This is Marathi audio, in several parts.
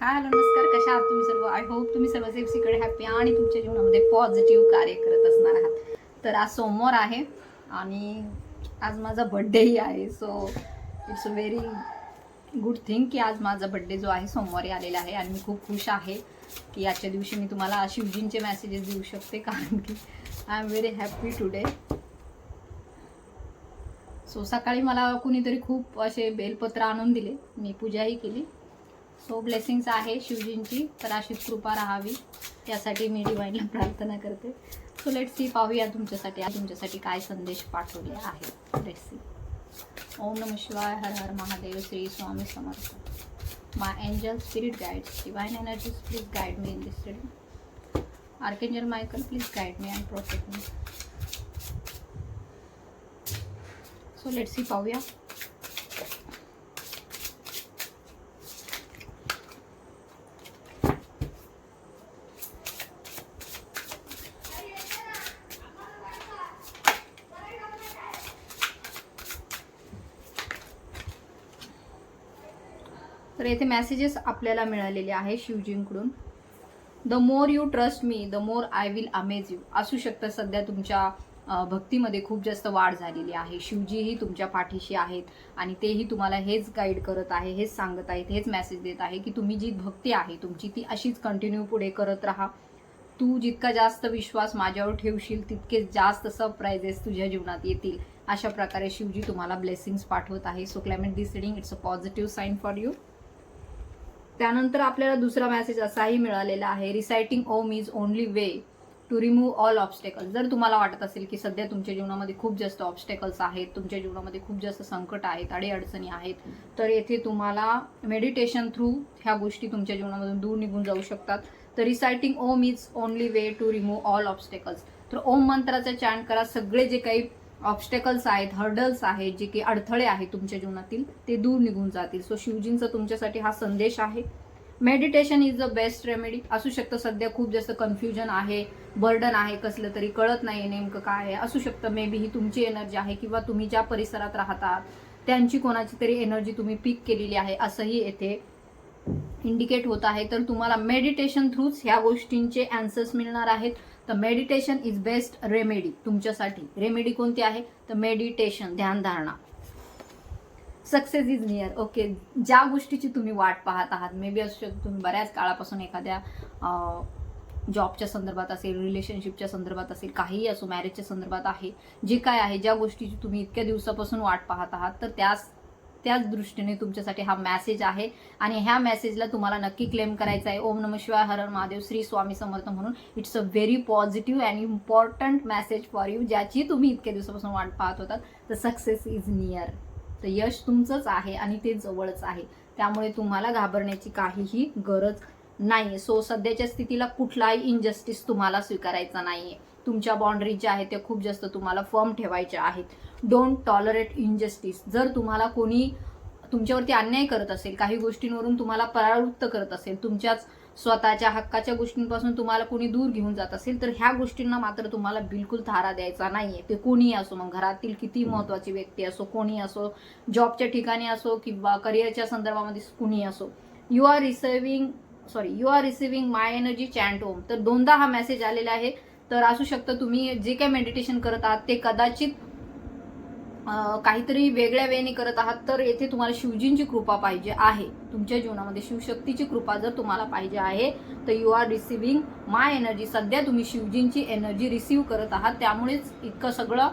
हॅलो नमस्कार, कशा आहात तुम्ही सर्व? आय होप तुम्ही सर्व सेफ्सीकडे हॅपी आणि तुमच्या जीवनामध्ये पॉझिटिव्ह कार्य करत असणार आहात. तर आज सोमवार आहे आणि आज माझा बड्डेही आहे. So it's a very good thing की आज माझा बड्डे जो आहे सोमवारी आलेला आहे आणि मी खूप खुश आहे की आजच्या दिवशी मी तुम्हाला शिवजींचे मेसेजेस देऊ शकते, कारण की I am very happy today. So सकाळी मला कुणीतरी खूप असे बेलपत्र आणून दिले, मी पूजाही केली. सो ब्लेसिंग्स आहे शिवजींची, तर अशीच कृपा राहावी यासाठी मी डिवाइनला प्रार्थना करते. सो लेट्स सी, पाहूया तुमच्यासाठी काय संदेश पाठवले आहे. Let's see. ओम नमः शिवाय, हर हर Mahadev, Shri Swami Samarth. My angel spirit guides, divine energies, please guide me in this reading. Archangel Michael, please guide me and protect me. So let's see, पाहूया. तर येथे मेसेजेस आपल्याला मिळालेले आहे शिवजींकडून. The more you trust me the more I will amaze you. असू शकतं सध्या तुमच्या भक्तीमध्ये खूप जास्त वाढ झालेली आहे. शिवजीही तुमच्या पाठीशी आहेत आणि तेही तुम्हाला हेच गाईड करत आहे, हेच सांगत आहेत, हेच मेसेज देत आहे की तुम्ही जी भक्ती आहे तुमची ती अशीच कंटिन्यू पुढे करत राहा. तू जितका जास्त विश्वास माझ्यावर ठेवशील तितके जास्त सरप्राइजेस तुझ्या जीवनात येतील. अशा प्रकारे शिवजी तुम्हाला ब्लेसिंग्स पाठवत आहे. So climate this reading it's a positive sign for you. त्यानंतर आपल्याला दुसरा मेसेज असाही मिळालेला आहे. Reciting Om is only way to remove all obstacles. जर तुम्हाला वाटत असेल की सध्या तुमच्या जीवनामध्ये खूप जास्त ऑब्स्टेकल्स आहेत, तुमच्या जीवनामध्ये खूप जास्त संकट आहेत, अडीअडचणी आहेत, तर येथे तुम्हाला मेडिटेशन थ्रू ह्या गोष्टी तुमच्या जीवनामधून दूर निघून जाऊ शकतात. तर reciting Om is only way to remove all obstacles. तर ओम मंत्राचा चॅन्ट करा. सगळे जे काही ऑब्स्टेकल्स आहेत, हर्डल्स आहेत, जे काही अडथळे आहेत तुमच्या जीवनातील, ते दूर निघून जातील. सो शिवजींचा तुमच्यासाठी हा संदेश आहे. Meditation is the best remedy. असू शकतं सध्या खूप जास्त कन्फ्युजन आहे, बर्डन आहे, कसलं तरी कळत नाही नेमकं काय आहे. असू शकतं मे बी ही तुमची एनर्जी आहे किंवा तुम्ही ज्या परिसरात राहतात त्यांची कोणाची तरी एनर्जी तुम्ही पिक केलेली आहे, असंही येथे इंडिकेट होत आहे. तर तुम्हाला मेडिटेशन थ्रूच ह्या गोष्टींचे अँसर्स मिळणार आहेत. तर मेडिटेशन इज बेस्ट रेमेडी तुमच्यासाठी. रेमेडी कोणती आहे? तर मेडिटेशन, ध्यानधारणा. Success is near. ओके, ज्या गोष्टीची तुम्ही वाट पाहत आहात, मे बी असू शकतो तुम्ही बऱ्याच काळापासून एखाद्या जॉबच्या संदर्भात असेल, रिलेशनशिपच्या संदर्भात असेल, काहीही असो, मॅरेजच्या संदर्भात आहे, जे काय आहे, ज्या गोष्टीची तुम्ही इतक्या दिवसापासून वाट पाहत आहात, तर त्याच दृष्टीने तुमच्यासाठी हा मेसेज आहे. आणि ह्या मेसेजला तुम्हाला नक्की क्लेम करायचा आहे. ओम नमः शिवाय, हर हर महादेव, श्री स्वामी समर्थ म्हणून. It's a very positive and important message for you, ज्याची तुम्ही इतक्या दिवसापासून वाट पाहत होतात. तर सक्सेस इज नियर. तर यश तुमचंच आहे आणि ते जवळच आहे. त्यामुळे तुम्हाला घाबरण्याची काहीही गरज नाहीये. सो सध्याच्या स्थितीला कुठलाही इनजस्टिस तुम्हाला स्वीकारायचा नाहीये. तुमच्या बाउंड्रीज ज्या आहेत त्या खूप जास्त तुम्हाला फर्म ठेवायच्या आहेत. Don't tolerate injustice. जर तुम्हाला कोणी तुमच्यावरती अन्याय करत असेल, काही गोष्टींवरून तुम्हाला परावृत्त करत असेल, तुमच्याच स्वतःच्या हक्काच्या गोष्टींपासून तुम्हाला कोणी दूर घेऊन जात असेल, तर ह्या गोष्टींना मात्र तुम्हाला बिलकुल थारा द्यायचा नाहीये. ते कोणीही असो, मग घरातील किती महत्वाची व्यक्ती असो, कोणी असो, जॉबच्या ठिकाणी असो किंवा करिअरच्या संदर्भामध्ये कुणी असो. You are receiving my energy chant Om. तर दोनदा हा मेसेज आलेला आहे. तर असू शकतं तुम्ही जे काही मेडिटेशन करत आहात ते कदाचित काहीतरी वेगळ्या वेळेने करत आहात. तर येथे तुम्हाला शिवजींची कृपा पाहिजे आहे तुमच्या जीवनामध्ये. शिवशक्तीची कृपा जर तुम्हाला पाहिजे आहे तर you are receiving my energy. सध्या तुम्ही शिवजींची एनर्जी रिसीव्ह करत आहात. त्यामुळेच इतकं सगळं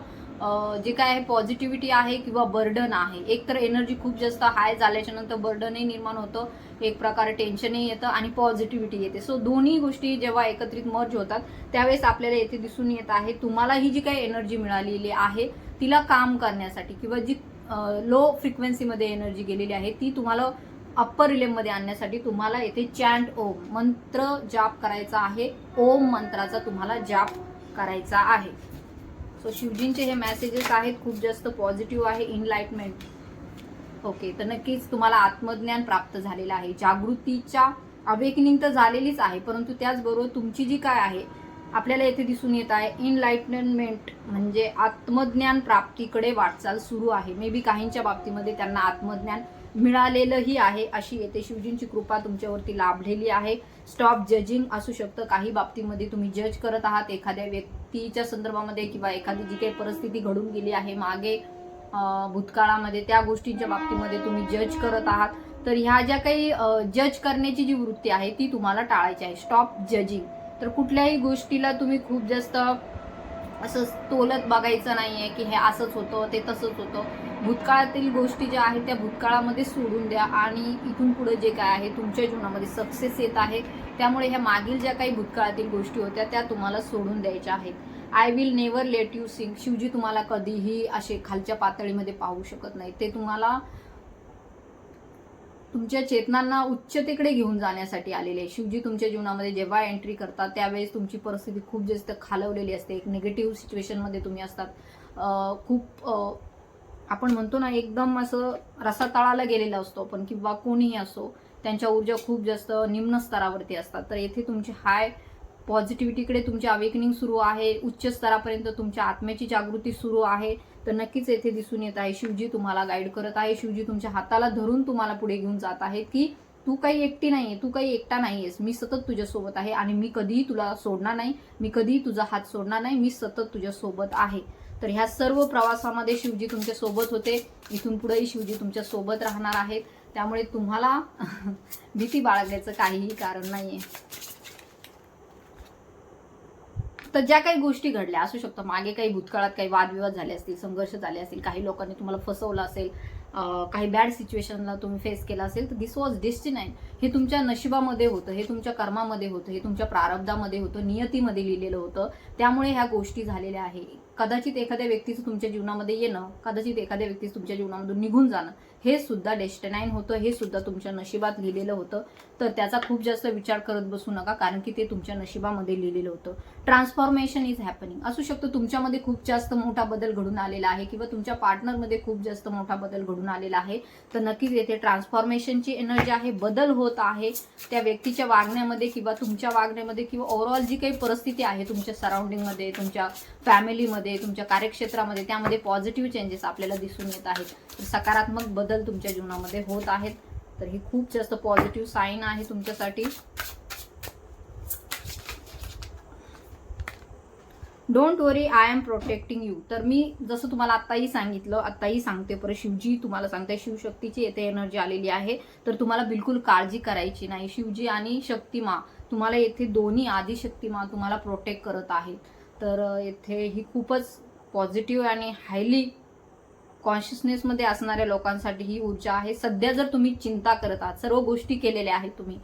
जे काय आहे पॉझिटिव्हिटी आहे किंवा बर्डन आहे. एक तर एनर्जी खूप जास्त हाय झाल्याच्या नंतर बर्डनही निर्माण होतं, एक प्रकारे टेन्शनही येतं आणि पॉझिटिव्हिटी येते. सो दोन्ही गोष्टी जेव्हा एकत्रित मर्ज होतात त्यावेळेस आपल्याला येथे दिसून येत आहे तुम्हाला ही जी काही एनर्जी मिळालेली आहे तिला काम करण्यासाठी किंवा जी लो फ्रिक्वेन्सीमध्ये एनर्जी गेलेली आहे ती तुम्हाला अप्पर रिलेममध्ये आणण्यासाठी तुम्हाला येथे चॅन्ट ओम मंत्र जाप करायचा आहे. ओम मंत्राचा तुम्हाला जाप करायचा आहे. सो शिवजींचे हे मेसेजेस आहेत, खूप जास्त पॉझिटिव्ह आहे. इनलाइटमेंट. ओके, तर नक्कीच तुम्हाला आत्मज्ञान प्राप्त झालेलं आहे. जागृतीच्या अवेकनिंग तर झालेलीच आहे, परंतु त्याचबरोबर तुमची जी काय आहे आपल्याला येथे दिसून येत आहे इनलाइटनमेंट म्हणजे आत्मज्ञान प्राप्तीकडे वाटचाल सुरू आहे. मे बी काहींच्या बाबतीमध्ये त्यांना आत्मज्ञान मिळालेलंही आहे अशी येते. शिवजींची कृपा तुमच्यावरती लाभलेली आहे. स्टॉप जजिंग असू शकतं. काही बाबतीमध्ये तुम्ही जज करत आहात एखाद्या व्यक्तीच्या संदर्भामध्ये किंवा एखादी जी काही परिस्थिती घडून गेली आहे मागे भूतकाळामध्ये, त्या गोष्टींच्या बाबतीमध्ये तुम्ही जज करत आहात. तर ह्या ज्या काही जज करण्याची जी वृत्ती आहे ती तुम्हाला टाळायची आहे. Stop judging. तर कुठल्याही गोष्टीला तुम्ही खूप जास्त असं तोलत बघायचं नाहीये की हे असंच होतं ते तसंच होतं. भूतकाळातील गोष्टी ज्या आहेत त्या भूतकाळामध्ये सोडून द्या आणि इथून पुढे जे काय आहे तुमच्या जीवनामध्ये सक्सेस येत आहे, त्यामुळे ह्या मागील ज्या काही भूतकाळातील गोष्टी होत्या त्या तुम्हाला सोडून द्यायच्या आहेत. I will never let you sink. Shivji तुम्हाला कधीही असे खालच्या पातळीमध्ये पाहू शकत नाही. ते तुम्हाला तुमच्या चेतनांना उच्चतेकडे घेऊन जाण्यासाठी आलेले आहे. शिवजी तुमच्या जीवनामध्ये जेव्हा एंट्री करतात त्यावेळेस तुमची परिस्थिती खूप जास्त खालवलेली असते. एक निगेटिव्ह सिच्युएशनमध्ये तुम्ही असतात. खूप आपण म्हणतो ना एकदम असं रसातळाला गेलेला असतो आपण, किंवा कोणीही असो त्यांच्या ऊर्जा खूप जास्त निम्न स्तरावरती असतात. तर येथे तुमची हाय पॉझिटिव्हिटीकडे तुमची अवेकनिंग सुरू आहे. उच्च स्तरापर्यंत तुमच्या आत्म्याची जागृती सुरू आहे. तर नक्कीच येथे दिसून येत आहे शिवजी तुम्हाला गाईड करत आहे. शिवजी तुमच्या हाताला धरून तुम्हाला पुढे घेऊन जात आहेत की तू काही एकटी नाहीये, तू काही एकटा नाहीयेस. मी सतत तुझ्या सोबत आहे आणि मी कधीही तुला सोडणार नाही. मी कधीही तुझा हात सोडणार नाही. मी सतत तुझ्या सोबत आहे. तर ह्या सर्व प्रवासामध्ये शिवजी तुमच्या सोबत होते. इथून पुढेही शिवजी तुमच्या सोबत राहणार आहेत. त्यामुळे तुम्हाला भीती बाळगण्याचं काहीही कारण नाहीये. तर ज्या काही गोष्टी घडल्या असू शकतं मागे, काही भूतकाळात काही वादविवाद झाले असतील, संघर्ष झाले असतील, काही लोकांनी तुम्हाला फसवलं असेल, काही बॅड सिच्युएशनला तुम्ही फेस केला असेल, तर दिस वॉज डेस्टिनाईन. हे तुमच्या नशिबामध्ये होतं, हे तुमच्या कर्मामध्ये होतं, हे तुमच्या प्रारब्धामध्ये होतं, नियतीमध्ये लिहिलेलं होतं. त्यामुळे ह्या गोष्टी झालेल्या आहे. कदाचित एखाद्या व्यक्तीचं तुमच्या जीवनामध्ये येणं, कदाचित एखाद्या व्यक्तीचं तुमच्या जीवनामधून निघून जाणं, हे सुद्धा डेस्टिनाईन होतं. हे सुद्धा तुमच्या नशिबात लिहिलेलं होतं. तर त्याचा खूप जास्त विचार करत बसू नका, कारण की ते तुमच्या नशिबामध्ये लिहिलेलं होतं. ट्रान्सफॉर्मेशन इज हॅपनिंग असू शकतं. तुमच्यामध्ये खूप जास्त मोठा बदल घडून आलेला आहे किंवा तुमच्या पार्टनरमध्ये खूप जास्त मोठा बदल घडून आलेला आहे. तर नक्कीच येथे ट्रान्सफॉर्मेशनची एनर्जी आहे. बदल होत आहे त्या व्यक्तीच्या वागण्यामध्ये किंवा तुमच्या वागण्यामध्ये, किंवा ओव्हरऑल जी काही परिस्थिती आहे तुमच्या सराउंडिंगमध्ये, तुमच्या फॅमिलीमध्ये, तुमच्या कार्यक्षेत्रामध्ये, त्यामध्ये पॉझिटिव्ह चेंजेस आपल्याला दिसून येत आहेत. तर सकारात्मक बदल तुमच्या जीवनामध्ये होत आहेत. तर ही खूप जास्त पॉझिटिव्ह साईन आहे तुमच्यासाठी. Don't worry, I am protecting you. तर मी जसं तुम्हाला आत्ताही सांगितलं, आत्ताही सांगते, परत शिवजी तुम्हाला सांगते, शिवशक्तीची येथे एनर्जी आलेली आहे. तर तुम्हाला बिलकुल काळजी करायची नाही. शिवजी आणि शक्तिमा तुम्हाला येथे दोन्ही आदिशक्तिमा तुम्हाला प्रोटेक्ट करत आहेत. तर येथे ही खूपच पॉझिटिव्ह आणि हायली कॉन्शियसनेसमध्ये असणाऱ्या लोकांसाठी ही ऊर्जा आहे. सध्या जर तुम्ही चिंता करत आहात, सर्व गोष्टी केलेल्या आहेत तुम्ही,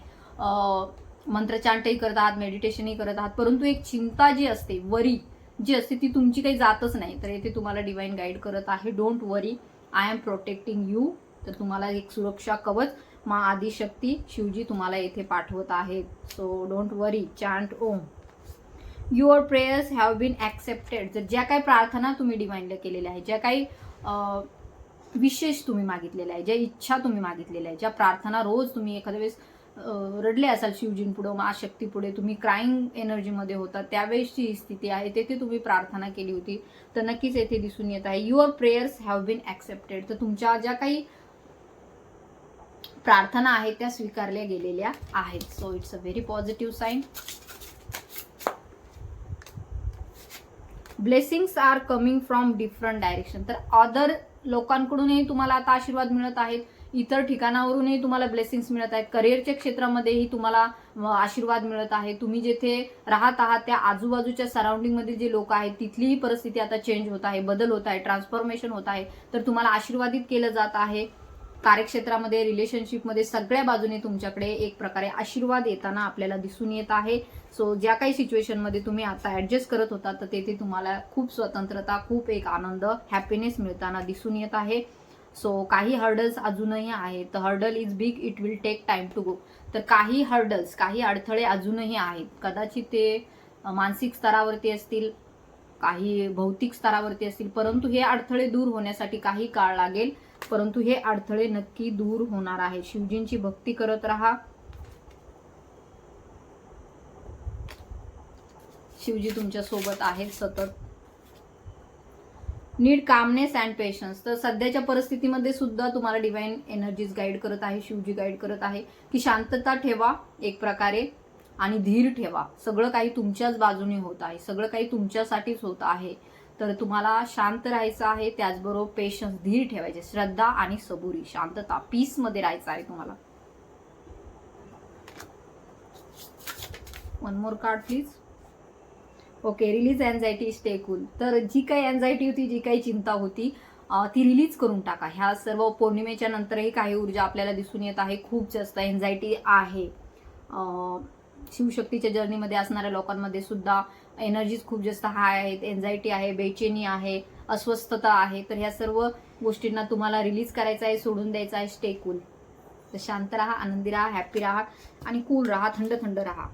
मंत्रचांटही करत आहात, मेडिटेशनही करत आहात, परंतु एक चिंता जी असते, वरी जी असते, ती तुमची काही जातच नाही. तर येथे तुम्हाला डिवाइन गाईड करत आहे. Don't worry, I am protecting you. तर तुम्हाला एक सुरक्षा कवच मा आदिशक्ती शिवजी तुम्हाला येथे पाठवत आहेत. So don't worry, chant Om. Your prayers have been accepted. जर ज्या काही प्रार्थना तुम्ही डिवाइनला केलेल्या आहेत, ज्या काही विशेष तुम्ही मागितलेल्या आहे, ज्या इच्छा तुम्ही मागितलेल्या आहे, ज्या प्रार्थना रोज तुम्ही एखाद्या वेळेस रडले असाल शिवजींपुढं, मा शक्तीपुढे तुम्ही क्राईंग एनर्जीमध्ये होता, त्यावेळेसची ही स्थिती आहे, तेथे तुम्ही प्रार्थना केली होती. तर नक्कीच येथे दिसून येत आहे your prayers have been accepted. तर तुमच्या ज्या काही प्रार्थना आहेत त्या स्वीकारल्या गेलेल्या आहेत. So it's a very positive sign. Blessings are coming from different direction. तर अदर लोकांकडूनही तुम्हाला आता आशीर्वाद मिळत आहेत, इतर ठिकाणावरूनही तुम्हाला ब्लेसिंग्स मिळत आहेत, करिअरच्या क्षेत्रामध्येही तुम्हाला आशीर्वाद मिळत आहे. तुम्ही जेथे राहत आहात त्या आजूबाजूच्या सराउंडिंगमध्ये जे लोक आहेत तिथलीही परिस्थिती आता चेंज होत आहे, बदल होत आहे, ट्रान्सफॉर्मेशन होत आहे. तर तुम्हाला आशीर्वादित केलं जात आहे. कार्यक्षेत्रामध्ये, रिलेशनशिपमध्ये सगळ्या बाजूने तुमच्याकडे एक प्रकारे आशीर्वाद येताना आपल्याला दिसून येत आहे. सो ज्या काही सिच्युएशनमध्ये तुम्ही आता ऍडजस्ट करत होता, तर तेथे तुम्हाला खूप स्वतंत्रता, खूप एक आनंद, हॅपीनेस मिळताना दिसून येत आहे. सो काही हर्डल्स अजूनही आहेत. तर hurdle is big, it will take time to go. तर काही हर्डल्स, काही अडथळे अजूनही आहेत. कदाचित ते मानसिक स्तरावरती असतील, काही भौतिक स्तरावरती असतील, परंतु हे अडथळे दूर होण्यासाठी काही काळ लागेल. परंतु हे अडथळे नक्की दूर होणार आहे. शिवजींची भक्ती करत राहा. शिवजी तुमच्या सोबत आहेत सतत. Need calmness and patience. तर सध्याच्या परिस्थितीमध्ये सुद्धा तुम्हाला डिवाइन एनर्जीज गाईड करत आहे, शिवजी गाईड करत आहे की शांतता ठेवा एक प्रकारे आणि धीर ठेवा. सगळं काही तुमच्याच बाजूने होत आहे, सगळं काही तुमच्यासाठीच होत आहे. तर तुम्हाला शांत राहायचं आहे, त्याचबरोबर पेशन्स, धीर ठेवायचे, श्रद्धा आणि सबुरी, शांतता, पीस मध्ये राहायचं आहे तुम्हाला. One more card please. Okay, release anxiety, stay cool. तर जी काही एन्झायटी होती, जी काही चिंता होती ती रिलीज करून टाका. ह्या सर्व पौर्णिमेच्या नंतरही काही ऊर्जा आपल्याला दिसून येत आहे. खूप जास्त एन्झायटी आहे. शिवशक्तीच्या जर्नीमध्ये असणाऱ्या लोकांमध्ये सुद्धा एनर्जीज खूप जास्त हाय आहेत. एन्झायटी आहे, बेचैनी आहे, अस्वस्थता आहे. तर ह्या सर्व गोष्टींना तुम्हाला रिलीज करायचं आहे, सोडून द्यायचं आहे. Stay cool. तर शांत राहा, आनंदी राहा, हॅप्पी राहा आणि कूल राहा, थंड थंड राहा.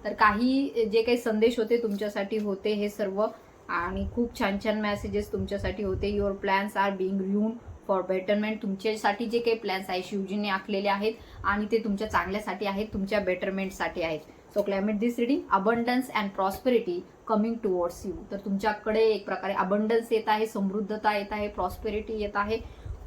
तर काही जे काही संदेश होते तुमच्यासाठी होते हे सर्व, आणि खूप छान छान मेसेजेस तुमच्यासाठी होते. Your plans are being reviewed for betterment. तुमच्यासाठी जे काही प्लॅन्स आहे शिवजीने आखलेले आहेत आणि ते तुमच्या चांगल्यासाठी आहेत, तुमच्या बेटरमेंटसाठी आहेत. So climate this reading abundance and prosperity coming towards you. तर तुमच्याकडे एक प्रकारे अबंडन्स येत आहे, समृद्धता येत आहे, प्रॉस्पेरिटी येत आहे.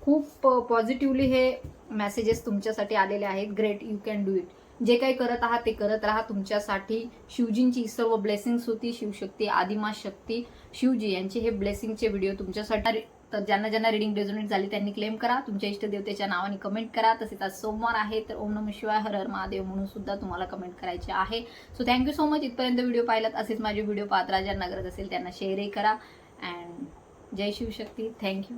खूप पॉझिटिव्हली हे मेसेजेस तुमच्यासाठी आलेले आहेत. Great, you can do it. जे काही करत आहात ते करत राहा. तुमच्यासाठी शिवजींची सर्व ब्लेसिंग्स होती. शिवशक्ती, आदिमा शक्ती, शिवजी यांचे हे ब्लेसिंगचे व्हिडिओ तुमच्यासाठी. तर ज्यांना ज्यांना रिडिंग रेझोनेट झाली त्यांनी क्लेम करा, तुमच्या इष्टदेवतेच्या नावाने कमेंट करा. तसेच आज सोमवार आहे तर ओम नमः शिवाय, हर हर महादेव म्हणून सुद्धा तुम्हाला कमेंट करायचे आहे. So thank you so much. इथपर्यंत व्हिडिओ पाहिलात. असेच माझे व्हिडिओ पाहत राहा. ज्यांना गरज असेल त्यांना शेअरही करा. अँड जय शिवशक्ती. थँक्यू.